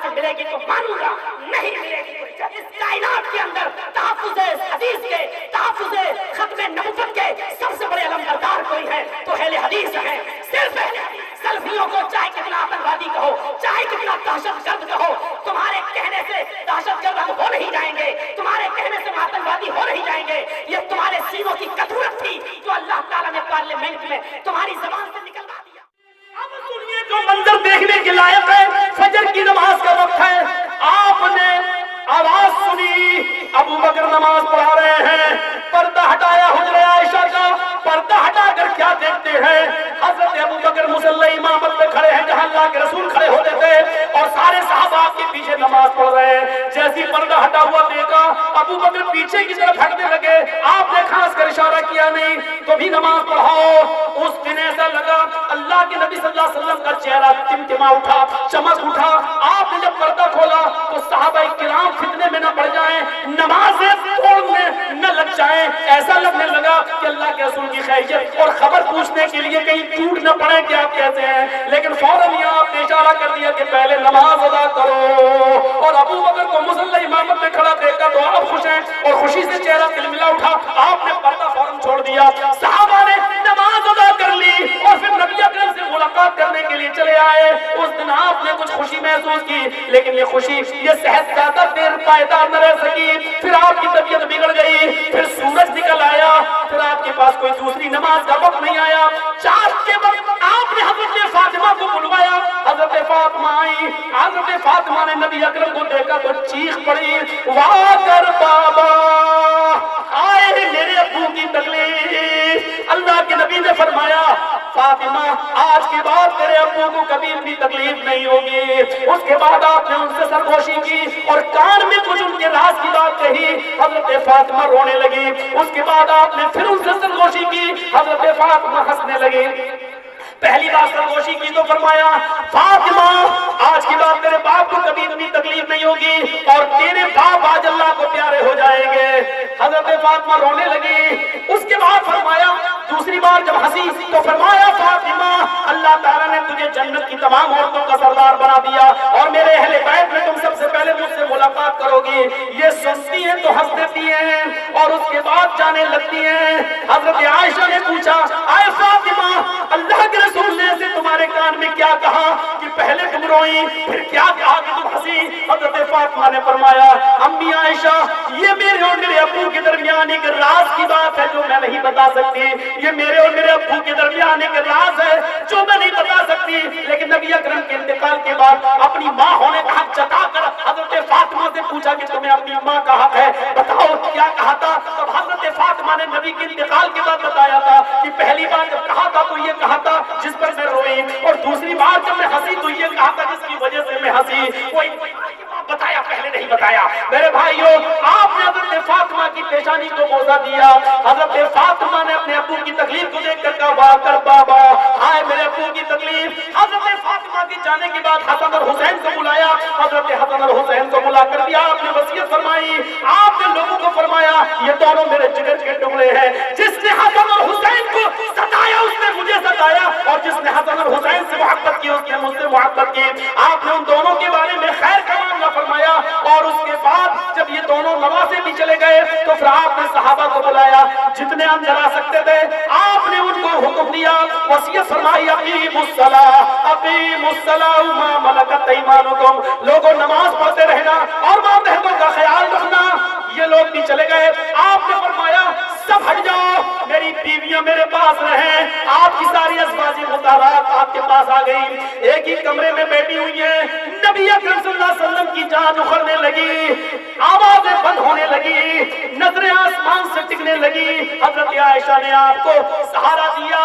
سے ملے گی تو مانوں گا، نہیں ملے گی تو اس کائنات کے اندر تحفظ حدیث کے، تحفظ ختم نبوت کے سب سے بڑے علمبردار کوئی ہے تو اہل حدیث ہیں، صرف اہل حدیث۔ سلفیوں کو چاہے کتنا آتنکوادی کہو، چاہے کتنا دہشت گرد کہو، تمہارے کہنے سے دہشت گرد ہم ہو نہیں جائیں گے، تمہارے کہنے سے آتنکوادی ہو نہیں جائیں گے۔ یہ تمہارے سینوں کی کثرت تھی جو اللہ تعالیٰ نے پارلیمنٹ میں تمہاری زبان سے نکلوا دیا۔ اب سنیے جو منظر دیکھنے کے لائق ہے، فجر کی نماز کا وقت ہے، آپ نے آواز سنی، ابو بکر نماز پڑھا رہے ہیں، پردہ ہٹایا حجرہ عائشہ کا، پردہ ہٹا کر کیا دیکھتے ہیں؟ حضرت ابو بکر مصلی امامت میں کھڑے ہیں جہاں اللہ کے رسول کھڑے ہوتے تھے، اور سارے صحابہ آپ کے پیچھے نماز پڑھ رہے ہیں۔ جیسی پردہ ہٹا ہوا دیکھا، ابو بکر پیچھے کی طرف ہٹنے لگے، آپ نے خاص کر اشارہ کیا نہیں تو بھی نماز پڑھاؤ۔ اس دن ایسا لگا اللہ کے نبی صلی اللہ علیہ وسلم کا چہرہ ٹمٹما اٹھا، چمک اٹھا۔ آپ نے جب پردہ کھولا تو صحابہ کرام فتنے میں نہ پڑ جائیں، نمازیں توڑنے نہ لگ جائیں، ایسا لگنے لگا کہ اللہ کے رسول کی خیریت اور خبر پوچھنے کے لیے کہیں ٹوٹ نہ پڑے کہ آپ کیسے ہیں، لیکن فوراً یہاں آپ نے اشارہ کر دیا کہ پہلے نماز ادا کرو۔ اور ابو بکر کو مصلی امامت میں کھڑا دیکھا تو آپ خوش ہیں اور خوشی سے چہرہ تلملا اٹھا، آپ نے پردہ فوراً چھوڑ دیا۔ صحابہ نے نماز ادا کر لی اور پھر نبی اکرم سے ملاقات کرنے کے لیے چلے آئے۔ اس دن آپ نے کچھ خوشی محسوس کی، لیکن یہ خوشی یہ صحت زیادہ دیر پائیدار نہ رہ سکی، پھر آپ کی طبیعت بگڑ گئی، پھر سورج نکل آیا، پھر آپ کے پاس کوئی دوسری نماز کا وقت نہیں آیا۔ چاند کے وقت آپ نے حضرت فاطمہ کو بلوایا، حضرت فاطمہ آئی، حضرت فاطمہ نے نبی اکرم کو دیکھا تو چیخ پڑی، واہ کر بابا، آئے میرے ابو کی تکلیف۔ اللہ کے نبی نے فرمایا فاطمہ آج کے بعد تیرے ابو کو کبھی بھی تکلیف نہیں ہوگی۔ اس کے بعد آپ نے ان سے سرگوشی کی اور کان میں کچھ ان کے راز کی بات کہی، حضرت فاطمہ رونے لگی۔ اس کے بعد آپ نے پھر ان سے سرگوشی کی، حضرت فاطمہ ہنسنے لگی۔ پہلی بار سرگوشی کی تو فرمایا فاطمہ آج کی بات تیرے باپ کو کبھی اتنی تکلیف نہیں ہوگی اور تیرے باپ آج اللہ کو پیارے ہو جائیں گے۔ حضرت فاطمہ رونے لگی۔ اس کے بعد فرمایا دوسری بار جب ہنسی تو فرمایا فاطمہ اللہ تعالیٰ نے تجھے جنت کی تمام عورتوں کا سردار بنا دیا اور میرے اہل بیت میں تم سب سے پہلے مجھ سے ملاقات کرو گی۔ یہ سنتی ہیں تو ہنس دیتی ہیں اور اس کے بعد جانے لگتی ہیں۔ حضرت عائشہ نے پوچھا اے فاطمہ اللہ کے رسول نے سے تمہارے کان میں کیا کہا کہ پہلے تم روئی پھر کیا کہا کہ تم ہنسی؟ حضرت فاطمہ نے فرمایا امی عائشہ یہ میرے اور میرے ابو کے درمیان ایک راز کی بات ہے جو میں نہیں بتا سکتی، یہ میرے اور میرے ابو کے درمیان ایک راز ہے جو میں نہیں بتا سکتی۔ لیکن نبی اکرم کے انتقال کے بعد اپنی ماں ہونے کا حق جتا کر حضرت فاطمہ سے پوچھا کہ تمہیں اپنی ماں کا حق ہے، بتاؤ کیا کہا تھا؟ تب حضرت فاطمہ نے نبی کے انتقال کے بعد بتایا تھا کہ پہلی بار جب کہا تھا تو یہ کہا تھا جس پر میں روئی، اور دوسری بار جب میں ہنسی تو یہ کہا تھا جس کی وجہ سے میں ہنسی۔ کوئی بتایا پہلے نہیں بتایا۔ میرے بھائیوں آپ نے حضرت فاطمہ کی پیشانی کو موزہ دیا۔ حضرت فاطمہ نے اپنے ابو کی تکلیف کو دیکھ کر کہا واہ کر بابا ہائے میرے ابو کی تکلیف۔ حضرت فاطمہ کے جانے کے بعد حسن اور حسین کو بلایا، حضرت حسن اور حسین کو بلا کر دیا، آپ نے وصیت فرمائی، آپ نے لوگوں کو فرمایا یہ دونوں میرے جگر کے ٹکڑے ہیں، جس نے حسن اور حسین کو ستایا اس نے مجھے ستایا اور جس نے حسن اور حسین سے محبت کی اس نے مجھ سے محبت کی۔ آپ نے ان دونوں کے بارے میں خیر کا معاملہ فرمایا اور اس کے بعد جب یہ دونوں نواسے بھی چلے گئے تو پھر آپ نے صحابہ کو بلایا، جتنے اندر آ سکتے تھے آپ نے ان کو حکم دیا، وصیت فرمائی اقیموا الصلاۃ اقیموا الصلاۃ وما ملکت ایمانکم، لوگوں نماز پڑھتے رہنا اور ماتحتوں کا خیال رکھنا۔ یہ لوگ بھی چلے گئے، آپ نے فرمایا سب ہٹ جاؤ، میری بیویاں میرے پاس رہیں۔ آپ کی ساری ازواج مطہرات آپ کے پاس آ گئی، ایک ہی کمرے میں بیٹھی ہوئی ہیں۔ نبی اکرم صلی اللہ علیہ وسلم کی جان اکھڑنے لگی، آوازیں بند ہونے لگی، نظریں آسمان سے ٹکنے لگی۔ حضرت عائشہ نے آپ کو سہارا دیا۔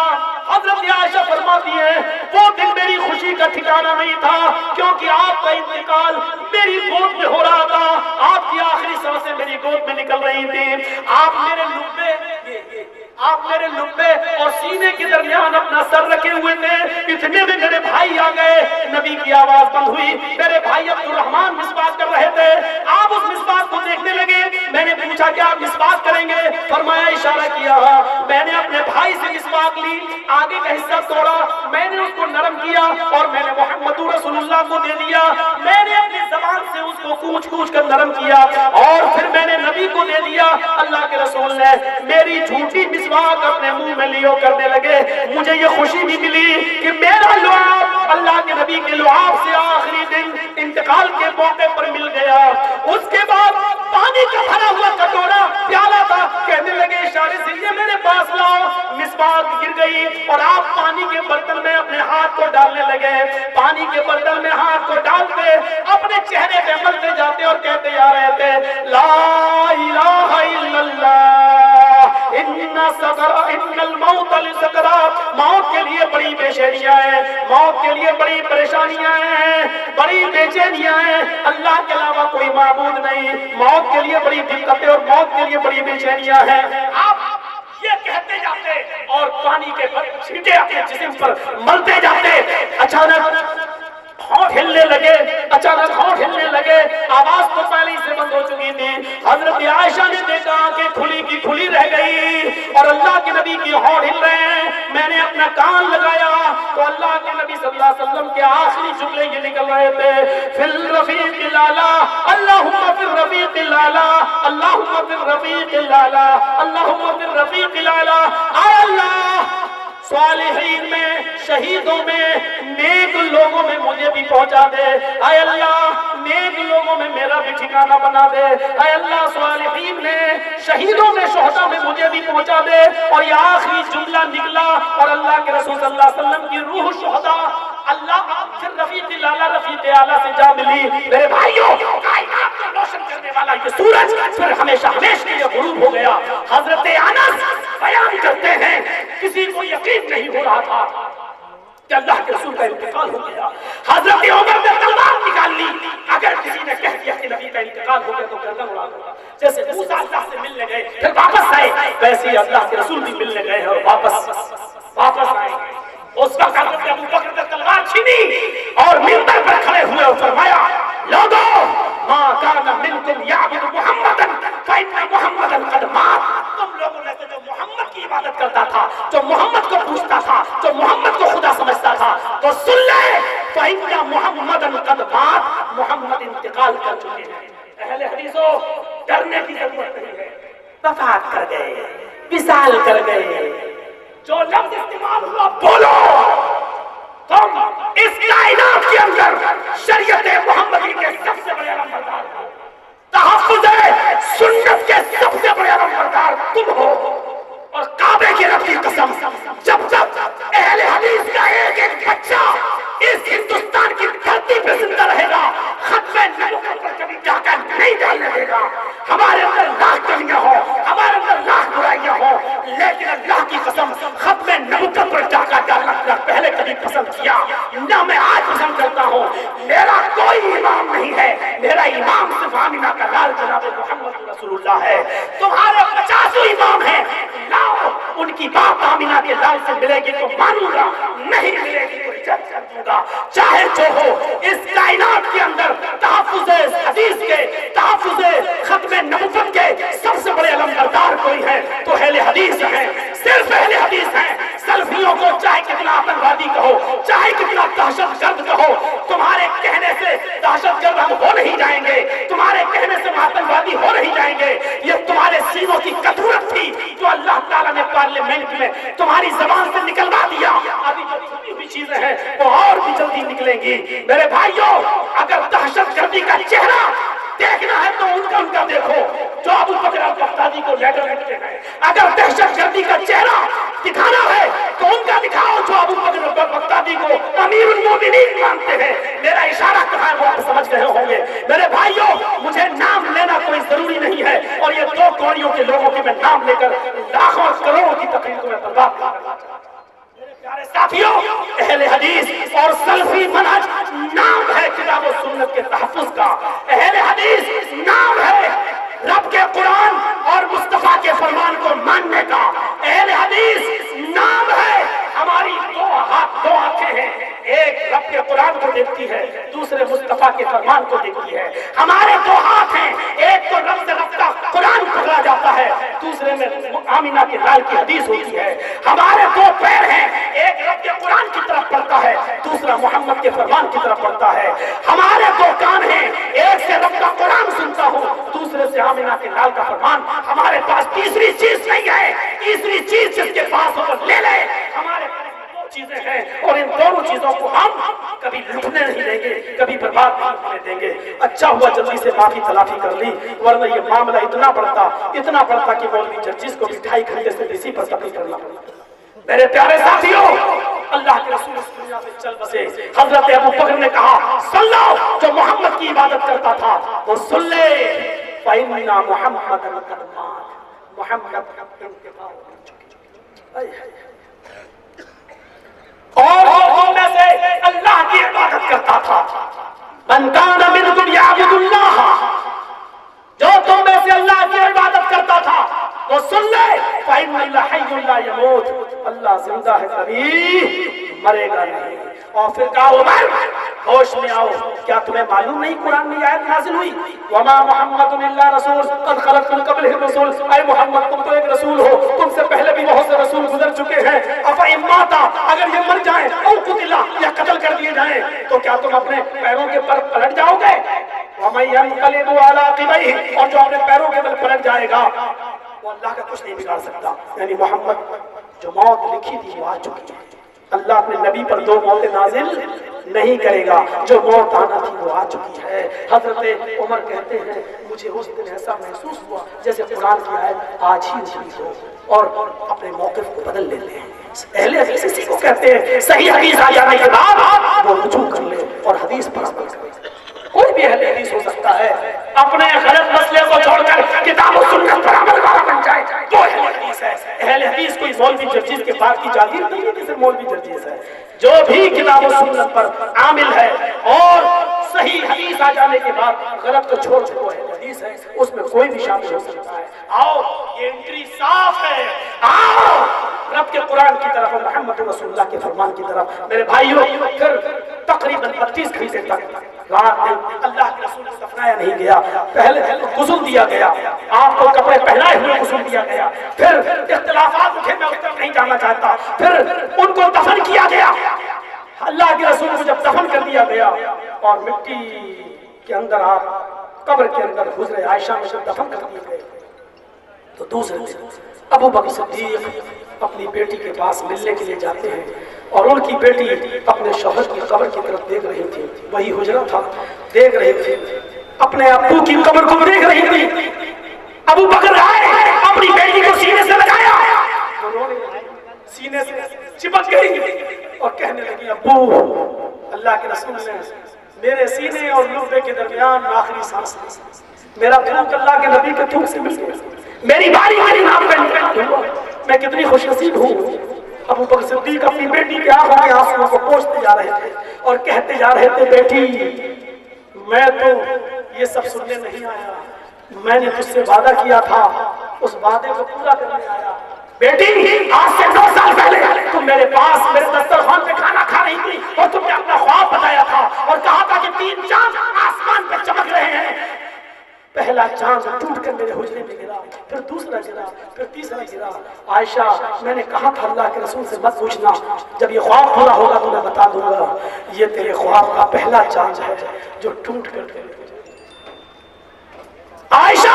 حضرت عائشہ فرماتی ہیں وہ دن میری خوشی کا ٹھکانہ نہیں تھا کیونکہ آپ کا انتقال میری گود میں ہو رہا تھا، آپ کی آخری سانسیں میری گود میں نکل رہی تھی، آپ میرے لبے اور سینے کے درمیان اپنا سر رکھے ہوئے تھے، اتنے میں میرے بھائی آ گئے، نبی کی آواز بند ہوئی، میرے بھائی عبد الرحمن مسواک کر رہے تھے، آپ اس مسواک کو دیکھنے لگے، میں نے پوچھا کہ آپ مسواک کریں گے؟ فرمایا اشارہ کیا، میں نے اپنے بھائی سے مسواک لی، آگے کا حصہ توڑا، میں نے اس کو نرم کیا اور میں نے محمد رسول اللہ کو دے دیا، میں نے اپنی زبان سے اس کو کوچ کوچ کر نرم کیا اور پھر میں نے نبی کو دے دیا۔ اللہ کے رسول نے میری جھوٹی مسواک اپنے منہ میں لیو کرنے لگے، مجھے یہ خوشی بھی ملی کہ میرا لعاب اللہ کے نبی کے لعاب سے آخری دن انتقال کے موقع پر مل گیا۔ اس کے بعد پانی کا بھرا ہوا کٹورا پیالہ تھا، کہنے لگے اشارے سے یہ میرے پاس لاؤ، مسواک گر گئی اور آپ پانی کے برتن میں اپنے ہاتھ کو ڈالنے لگے، پانی کے برتن میں ہاتھ کو ڈالتے اپنے چہرے پہ ملتے جاتے اور کہتے جا رہے تھے لا الہ الا اللہ ان الموت لسکرات، موت کے لیے بڑی بے چینیاں ہیں، موت کے لیے بڑی پریشانیاں ہیں، بڑی بے چینیاں ہیں، اللہ کے علاوہ کوئی معبود نہیں، موت کے لیے بڑی دقتیں اور موت کے لیے بڑی بے چینیاں ہیں۔ آپ یہ کہتے جاتے اور پانی کے چھینٹے اپنے جسم پر ملتے جاتے، اچانک ہونٹ ہلنے لگے، اچانک ہونٹ ہلنے لگے، آواز تو پہلے ہی سے بند ہو چکی تھی۔ حضرت عائشہ نے دیکھا کہ کھلی کی کھلی رہ گئی اور اللہ کے نبی کی ہونٹ ہل رہے ہیں۔ میں نے اپنا کان لگایا تو اللہ کے نبی صلی اللہ علیہ وسلم کے آخری جملے یہ نکل رہے تھے فی الرفیق الاعلی اللہم فی الرفیق الاعلی اللہم فی الرفیق الاعلی اللہم فی الرفیق الاعلی۔ اے اللہ صالحین میں، شہیدوں میں، نیک لوگوں میں مجھے بھی پہنچا دے، اے اللہ نیک لوگوں میں میرا بھی ٹھکانہ بنا دے، اے اللہ صالحین میں، شہیدوں میں، شہداء میں مجھے بھی پہنچا دے۔ اور یہ آخری جملہ نکلا اور اللہ کے رسول صلی اللہ علیہ وسلم کی روح شہداء اللہ پھر رفیق الاعلیٰ رفیق اعلیٰ سے جا ملی۔ میرے بھائیوں کائنات کو روشن کرنے والا یہ سورج پھر ہمیشہ ہمیشہ کے لیے غروب ہو گیا۔ حضرت انس بیان کرتے ہیں کسی کو یقین نہیں ہو رہا تھا کہ اللہ کے رسول کا انتقال ہو گیا۔ حضرت عمر نے تلوار نکال لی، اگر کسی نے کہہ دیا کہ نبی کا انتقال ہو گیا تو گردن اڑا دوں۔ جیسے موسیٰ اللہ سے ملنے گئے پھر واپس آئے، ویسے ہی اللہ کے رسول بھی ملنے گئے اور واپس آئے۔ اس وقت حضرت ابو بکر نے تلوار چھینی اور منبر پر کھڑے ہوئے اور فرمایا لوگوں ما کان منکم یعبد محمدا فإن محمدا قد مات، تم لوگوں میں سے جو محمد کی عبادت کرتا تھا، جو محمد کو پوچھتا تھا، جو محمد کو خدا سمجھتا تھا، تو سن لے فإن محمدا قد مات، محمد انتقال کر چکے ہیں۔ اہل حدیثوں ڈرنے کی ضرورت نہیں ہے، وفات کر گئے، وصال کر گئے، جو لفظ استعمال ہوا بولو، تم اس کائنات کے اندر شریعت محمدی کے سب سے بڑے علمبردار ہو، تحفظ سنت کے سب سے بڑے علمبردار تم ہو۔ اور کعبے کی رب کی قسم جب تک اہل حدیث کا ایک ایک بچہ اس ہندوستان کی دھرتی پہ زندہ رہے گا، ختم نبوت پر کبھی ڈاکہ نہیں ڈالنے دے گا۔ ہمارے اندر لاکھ کمیاں ہوں، ہمارے اندر لاکھ برائیاں ہوں، لیکن اللہ کی قسم ختم نبوت پر ڈاکہ ڈالنا نہ پہلے کبھی پسند کیا نہ میں آج پسند کرتا ہوں۔ میرا کوئی امام نہیں ہے، میرا امام صرف آمینہ کا لال جناب محمد رسول اللہ ہے۔ تمہارے 50 امام ہیں، لاؤ ان کی بات آمینہ کے لال سے ملے گی تو مانوں گا، نہیں ملے گی تو ریجیکٹ کر دوں گا۔ چاہے جو ہو، اس کائنات کے اندر تحفظ حدیث کے، تحفظ ختم نبوت کے سب سے بڑے علمبردار کوئی ہے تو اہل حدیث ہیں، صرف اہل حدیث ہیں۔ سلفیوں کو چاہے کتنا آتنکوادی کہو، چاہے کتنا دہشت گرد کہو، تمہارے کہنے سے دہشت گرد ہم ہو نہیں جائیں گے، تمہارے کہنے سے آتنکوادی ہو نہیں جائیں گے۔ یہ تمہارے سینوں کی کثرت تھی جو اللہ تعالیٰ نے پارلیمنٹ میں تمہاری زبان سے نکلوا دیا۔ ابھی جو چھپی ہوئی چیزیں ہیں وہ اور بھی جلدی نکلیں گی۔ میرے بھائیوں اگر دہشت گردی کا چہرہ دیکھنا ہے تو ان کا دیکھو جو ابو بکر البغدادی کو لیٹر لکھتے ہیں۔ اگر دہشت گردی کا چہرہ دکھانا ہے تو ان کا دکھاؤ جو ابو بکر البغدادی کو امیر المومنین مانتے ہیں۔ میرا اشارہ کہاں ہے وہ آپ سمجھ گئے ہوں گے۔ میرے بھائیوں مجھے نام لینا کوئی ضروری نہیں ہے اور یہ 2 کوڑیوں کے لوگوں کے میں نام لے کر لاکھوں کروڑوں کی تقریر کو میں برباد کرنا چاہتا ہوں۔ پیارے ساتھیوں اہل حدیث اور سلفی منہج نام ہے کتاب و سنت کے تحفظ کا، اہل حدیث نام ہے رب کے قرآن اور مصطفیٰ کے فرمان کو ماننے کا، اہل حدیث نام ہے ہماری 2 آنکھیں ہیں، ایک رب کے قرآن کو دیکھتی ہے، دوسرے مصطفیٰ کے فرمان کو دیکھتی ہے۔ ہمارے 2 ہاتھ ہیں، ایک تو رب سے رفتہ قرآن پکڑا ہوتا ہے, دوسرے میں آمینہ کے لال کی حدیث ہوتی ہے. ہمارے دو پیر ہیں, ایک رب کے قرآن کی طرف پڑھتا ہے, دوسرا محمد کے فرمان کی طرف پڑھتا ہے. ہمارے دو کان ہیں, ایک سے رب کا قرآن سنتا ہوں, دوسرے سے آمینہ کے لال کا فرمان. ہمارے پاس تیسری چیز نہیں ہے, تیسری چیز جس کے پاس ہو وہ لے لے. ہمارے چیزیں ہیں اور ان دونوں چیزوں کو ہم کبھی لوٹنے نہیں دیں گے, کبھی برباد نہیں ہونے دیں گے. اچھا ہوا جلدی سے معافی تلافی کر لی, ورنہ یہ معاملہ اتنا بڑھتا کہ مولوی جرجیز کو بھی 2.5 گھنٹے سے اسی پر تقریر کرنا پڑتا. میرے پیارے ساتھیوں, اللہ کے رسول اس دنیا سے چل بسے. حضرت ابو بکر نے کہا سن لو, جو محمد کی عبادت کرتا تھا وہ سن لے, فإننا محمد محمد انتقال کر چکے. اور تم میں سے اللہ کی عبادت کرتا تھا, من کان منکم یعبد اللہ, جو تم میں سے اللہ کی عبادت کرتا تھا وہ سن لے, فإن اللہ حی لا یموت, اللہ زندہ ہے کبھی مرے گا نہیں. اور پھر کہا عمر ہوش میں آؤ, کیا تمہیں معلوم نہیں قرآن میں آیت نازل ہوئی, وما محمد الا رسول قد خلت من قبلہ الرسل, اے محمد تم تو ایک رسول ہو, تم سے پہلے بھی بہت سے رسول گزر چکے ہیں. افإن مات, اگر یہ مر جائیں, او قتل یا قتل کر دیے جائیں, تو کیا تم اپنے پیروں کے پر پلٹ جاؤ گے؟ ومن ينقلب على عقبيه, اور جو اپنے پیروں کے بل پلٹ جائے گا وہ اللہ کا کچھ نہیں بگاڑ سکتا. یعنی محمد جو موت لکھی تھی وہ آ چکی ہے. اللہ اپنے نبی پر 2 موتیں نازل نہیں کرے گا, جو موت آنا تھی وہ آ چکی ہے. حضرت عمر کہتے ہیں مجھے اس دن ایسا محسوس ہوا جیسے قرآن کی آیت آج ہی نازل ہو, اور اپنے موقف کو بدل لیتے ہیں. اہل حدیث اسی کو کہتے ہیں صحیح حدیث آ جانے کے بعد وہ رجوع کر لے اور حدیث پر عمل کرے. کوئی بھی اہل حدیث ہو سکتا ہے, اپنے غلط مسئلے کو چھوڑ کر کتاب و سنت پر عمل والا بن جائے تو اہل حدیث ہے. اہل حدیث کوئی مولوی جرجیز کے بعد کی جاگیر نہیں ہے کہ صرف مولوی جرجیز ہے. جو بھی کتاب و سنت پر عامل ہے اور صحیح حدیث آ جانے کے بعد غلط کو چھوڑ چھوڑ اہل حدیث ہے, اس میں کوئی بھی شامل ہو سکتا ہے. آؤ یہ انٹری صاف ہے, آؤ رب کے قرآن کی طرف اور محمد رسول اللہ کے فرمان کی طرف. میرے بھائیوں, پھر تقریباً 32 گھنٹے تک رات میں اللہ کے رسول کو دفنایا نہیں گیا. پہلے غسل دیا گیا, آپ کو کپڑے پہنائے ہوئے غسل دیا گیا. پھر اختلافات اٹھے, میں اس طرف نہیں جانا چاہتا. پھر ان کو دفن کیا گیا. اللہ کے رسول کو جب دفن کر دیا گیا اور مٹی کے اندر آپ قبر کے اندر حجرہ عائشہ میں جب دفن کر دیے گئے, تو دوسرے دن ابو بکر صدیق اپنی بیٹی کے پاس ملنے کے لیے جاتے ہیں, اور ان کی بیٹی اپنے شوہر کی قبر کی طرف دیکھ رہی تھی. وہی حجرہ تھا, دیکھ رہی تھی, اپنے ابو کی قبر کو دیکھ رہی تھی. ابو بکر آئے, اپنی بیٹی کو سینے سے لگایا, سینے سے چپک گئی اور کہنے لگی ابو اللہ کے رسول نے میرے سینے اور لبے کے درمیان آخری سانس, میرا تھوک اللہ کے نبی کے تھوک سے مل گیا, میری باری میری نام پہ نکل ہوا, میں کتنی خوش نصیب ہوں. ابو بکر صدیق اپنی بیٹی کے آنکھوں کے آنسوؤں کو پوچھتے جا رہے تھے اور کہتے جا رہے تھے بیٹی میں تو یہ سب سننے نہیں آیا, میں نے تجھ سے وعدہ کیا تھا, اس وعدے کو پورا کرنے آیا. بیٹی آج سے 9 سال پہلے تم میرے پاس میرے دسترخوان پہ کھانا کھا رہی تھی اور تم نے اپنا خواب بتایا تھا اور کہا تھا کہ 3 چاند آسمان پہ چمک رہے ہیں. پہلا چاند ٹوٹ کر میرے حجرے میں گرا, پھر دوسرا گرا, پھر تیسرا گرا. عائشہ میں نے کہا تھا اللہ کے رسول سے مت پوچھنا, جب یہ خواب پورا ہوگا تو میں بتا دوں گا. یہ تیرے خواب کا پہلا چاند ہے جو ٹوٹ کر گرا. عائشہ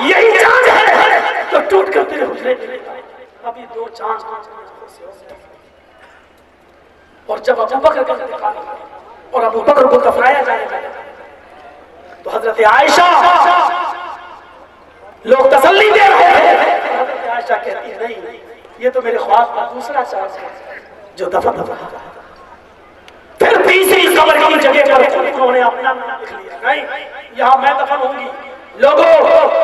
یہی چاند ہے جو ٹوٹ کر تیرے حجرے میں گرا. ابھی 2 چاند. اور جب ابو بکر کا انتقال ہوا اور ابو بکر کو دفنایا جانے لگا تو حضرت عائشہ لوگ تسلی دے رہے ہیں, حضرت عائشہ کہتی ہے نہیں, یہ تو میرے خواب کا دوسرا چاند ہے جو دفن ہوا. پھر تیسری قبر کی جگہ پر انہوں نے اپنا نام لکھ لیا, نہیں یہاں میں دفن ہوں گی. لوگوں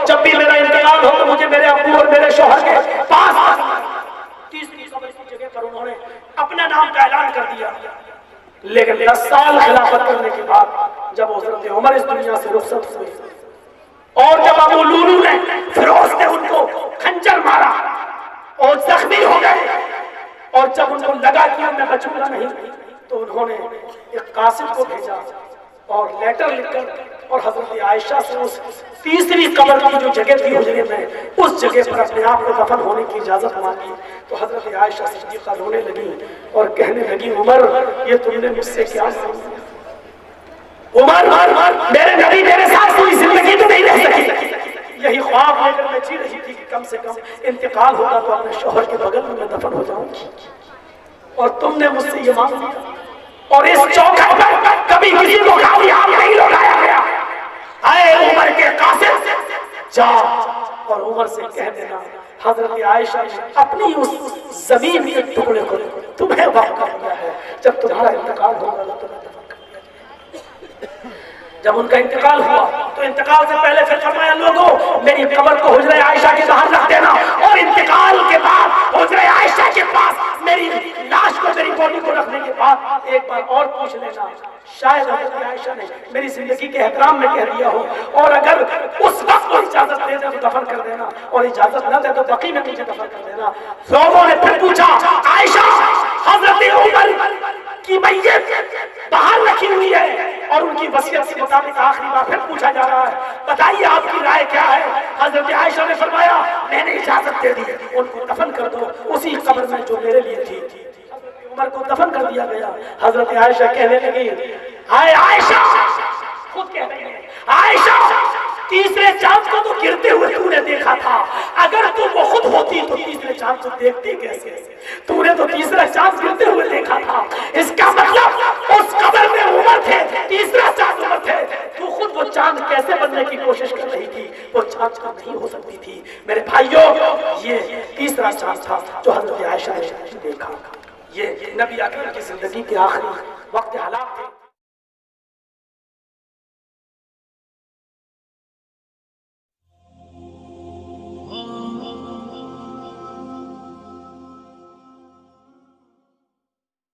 جب بھی میرا انتقال ہو تو مجھے میرے ابو اور میرے شوہر کے پاس. تیسری قبر کی جگہ پر انہوں نے اپنا نام کا اعلان کر دیا. لیکن 10 سال خلافت کرنے کے بعد جب حضرت عمر اس دنیا سے رخصت ہوئے اور جب ابو لولو نے فیروز نے ان کو خنجر مارا اور زخمی ہو گئے, اور جب ان کو لگا کہ میں بچوں گا نہیں تو انہوں نے ایک قاصد کو بھیجا اور لیٹر لکھ کر اور حضرت عائشہ سے اس تیسری قبر کی جو جگہ تھی حجرے میں اس جگہ پر اپنے آپ کو دفن ہونے کی اجازت مانگی. تو حضرت عائشہ صدیقہ رونے لگی اور کہنے لگی عمر یہ تم نے مجھ سے کیا مانگا؟ عمر میرے نبی میرے ساتھ پوری زندگی تو نہیں رہ سکی، یہی خواب لے کر میں جی رہی تھی کہ کم سے کم انتقال ہوگا تو اپنے شوہر کے بغل میں دفن ہو جاؤں گی، اور تم نے مجھ سے یہ مانگ لیا. اور اس چوکھٹ پر کبھی کسی کو کامیاب نہیں لوٹایا گیا. اے عمر کے قاسم جا اور عمر سے کہہ دینا حضرت عائشہ نے اپنی اس زمین کے ٹکڑے کو تمہیں وقف کر دیا ہے، جب تمہارا انتقال ہوگا تو تمہیں دفن کر دیا جائے گا. جب ان کا انتقال ہوا تو انتقال سے پہلے پھر فرمایا لوگوں میری قبر کو حجرہ عائشہ کے باہر رکھ دینا، اور انتقال کے بعد حجرہ عائشہ کے پاس میری لاش کو میری باڈی کو رکھنے کے بعد ایک بار اور پوچھ لینا شاید حضرت عائشہ نے میری زندگی کے احترام میں کہہ دیا ہو، اور اگر اس وقت وہ اجازت دے دے تو دفن کر دینا، اور اجازت نہ دے تو بقی میں مجھے دفن کر دینا. لوگوں نے پھر پوچھا عائشہ حضرت عمر کی میت باہر رکھی ہوئی ہے اور ان کی وصیت کے مطابق آخری بار پھر پوچھا جا رہا ہے بتائیے آپ کی رائے کیا ہے؟ حضرت عائشہ نے فرمایا میں نے اجازت دے دی، ان کو دفن کر دو اسی قبر میں جو میرے لیے تھی. عمر کو دفن کر دیا گیا. حضرت عائشہ کہنے لگی اے عائشہ، خود کہہ رہی ہے عائشہ تیسرے چاند کو تو گرتے ہوئے تو نے دیکھا تھا، اگر تو وہ خود ہوتی تو تیسرے چاند کو دیکھتی کیسے؟ تو نے تو تیسرا چاند گرتے ہوئے دیکھا تھا، اس کا مطلب اس قبر میں عمر تھے، تیسرا چاند عمر تھے. تو خود وہ چاند کیسے بننے کی کوشش کر رہی تھی؟ وہ چاند کا نہیں ہو سکتی تھی. میرے بھائیوں یہ تیسرا چاند تھا جو حضرت عائشہ نے دیکھا. یہ نبی اکرم کی زندگی کے آخری وقت حالات